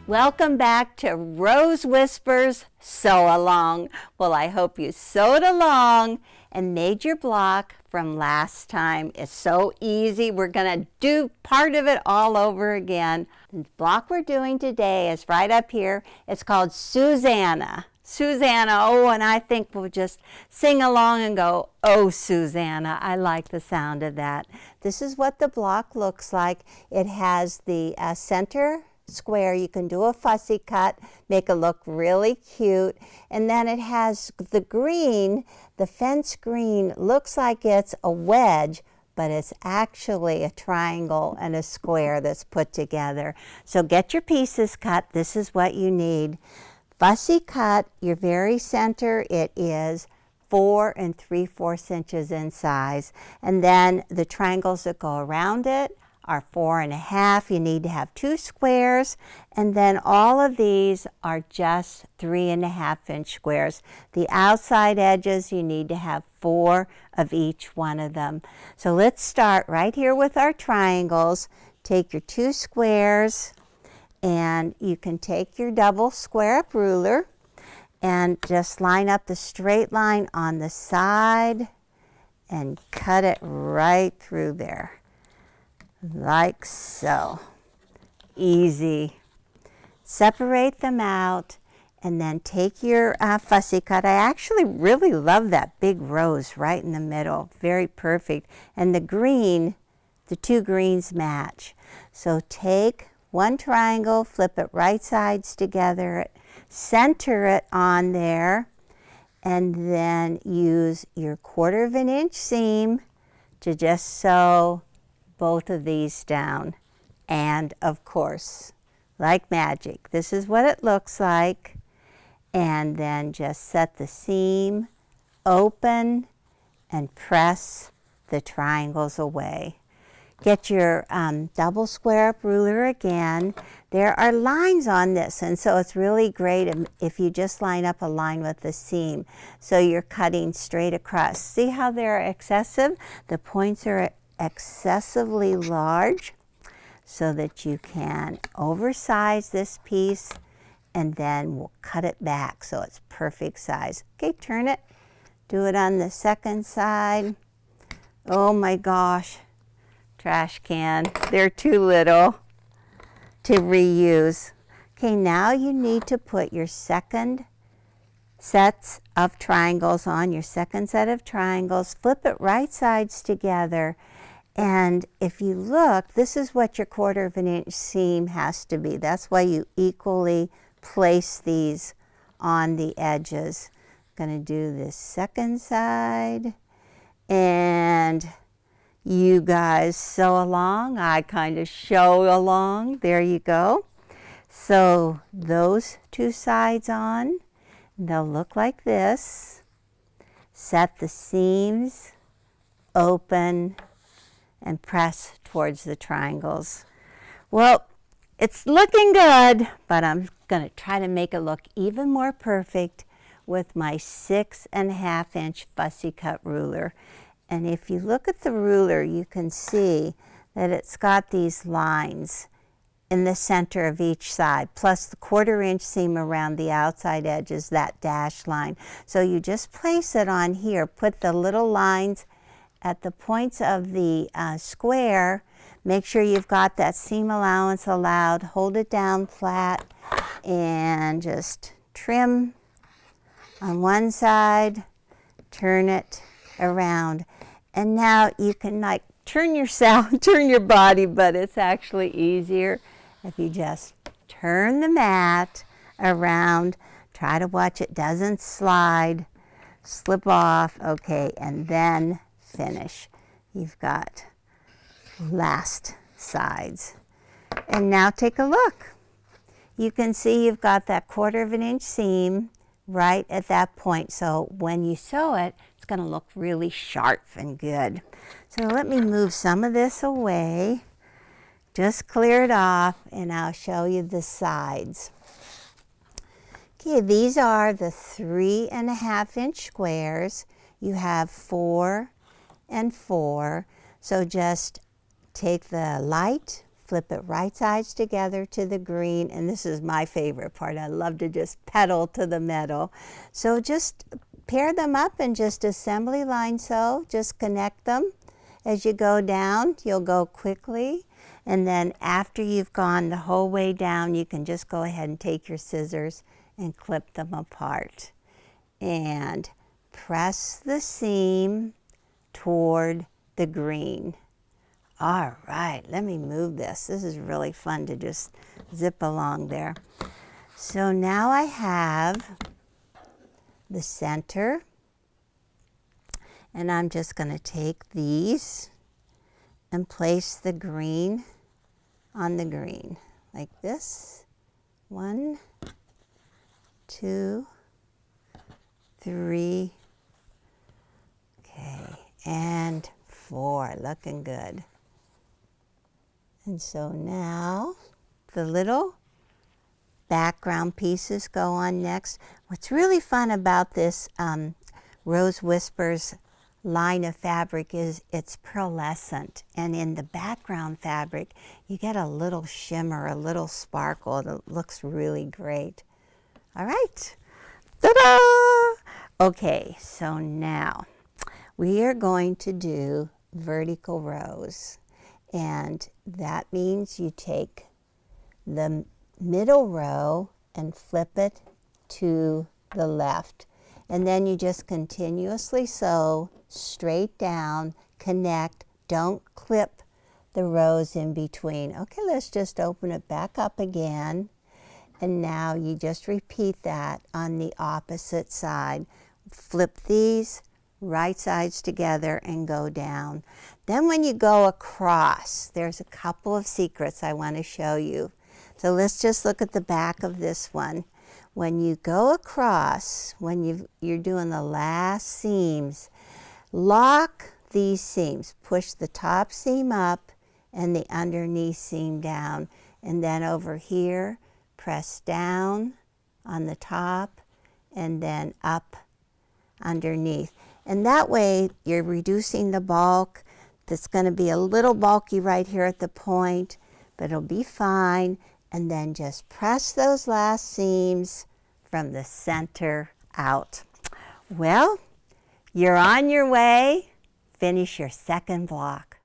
Welcome back to Rose Whispers Sew Along. Well, I hope you sewed along and made your block from last time. It's so easy. We're going to do part of it all over again. The block we're doing today is right up here. It's called Susannah. Susannah, oh, and I think we'll just sing along and go, oh, Susannah. I like the sound of that. This is what the block looks like. It has the center square. You can do a fussy cut, make it look really cute. And then it has the green, the fence green, looks like it's a wedge, but it's actually a triangle and a square that's put together. So get your pieces cut. This is what you need. Fussy cut, your very center, it is 4 3/4 inches in size. And then the triangles that go around it are 4 1/2. You need to have 2 squares, and then all of these are just 3 1/2 inch squares. The outside edges, you need to have 4 of each one of them. So let's start right here with our triangles. Take your 2 squares, and you can take your double square up ruler and just line up the straight line on the side and cut it right through there. Like so. Easy. Separate them out and then take your fussy cut. I actually really love that big rose right in the middle. Very perfect. And the green, the 2 greens match. So take one triangle, flip it right sides together, center it on there, and then use your 1/4 inch seam to just sew both of these down. And of course, like magic, this is what it looks like. And then just set the seam open and press the triangles away. Get your double square up ruler again. There are lines on this, and so it's really great if you just line up a line with the seam. So you're cutting straight across. See how they're excessive? The points are excessively large so that you can oversize this piece, and then we'll cut it back so it's perfect size. Okay, turn it. Do it on the second side. Oh my gosh, trash can. They're too little to reuse. Okay, now you need to put your second sets of triangles on, your second set of triangles. Flip it right sides together. And if you look, this is what your 1/4 inch seam has to be. That's why you equally place these on the edges. I'm going to do this second side. And you guys sew along. I kind of show along. There you go. So those 2 sides on, they'll look like this. Set the seams open and press towards the triangles. Well, it's looking good, but I'm going to try to make it look even more perfect with my 6 1/2 inch fussy cut ruler. And if you look at the ruler, you can see that it's got these lines in the center of each side, plus the 1/4 inch seam around the outside edges, that dashed line. So you just place it on here, put the little lines at the points of the square. Make sure you've got that seam allowance allowed. Hold it down flat and just trim on one side, turn it around. And now you can like turn your body, but it's actually easier if you just turn the mat around. Try to watch it doesn't slide, slip off. Okay, and then finish. You've got last sides. And now take a look. You can see you've got that 1/4 inch seam right at that point. So when you sew it, it's going to look really sharp and good. So let me move some of this away. Just clear it off, and I'll show you the sides. Okay, these are the 3 1/2 inch squares. You have 4 and 4. So just take the light flip it right sides together to the green, and this is my favorite part. I love to just pedal to the metal. So just pair them up and just assembly line sew. Just connect them. As you go down, you'll go quickly, and then after you've gone the whole way down, you can just go ahead and take your scissors and clip them apart. And press the seam toward the green. All right, let me move this. This is really fun to just zip along there. So now I have the center, and I'm just going to take these and place the green on the green like this. 1, 2, 3, okay, and 4, looking good. And so now the little background pieces go on next. What's really fun about this Rose Whispers line of fabric is it's pearlescent, and in the background fabric you get a little shimmer, a little sparkle that looks really great. All right, ta-da! Okay, so now we are going to do vertical rows, and that means you take the middle row and flip it to the left, and then you just continuously sew straight down, connect, don't clip the rows in between. Okay, let's just open it back up again, and now you just repeat that on the opposite side. Flip these right sides together and go down. Then when you go across, there's a couple of secrets I want to show you. So let's just look at the back of this one. When you go across, when you're doing the last seams, lock these seams. Push the top seam up and the underneath seam down. And then over here, press down on the top and then up underneath. And that way you're reducing the bulk. That's going to be a little bulky right here at the point, but it'll be fine. And then just press those last seams from the center out. Well, you're on your way. Finish your second block.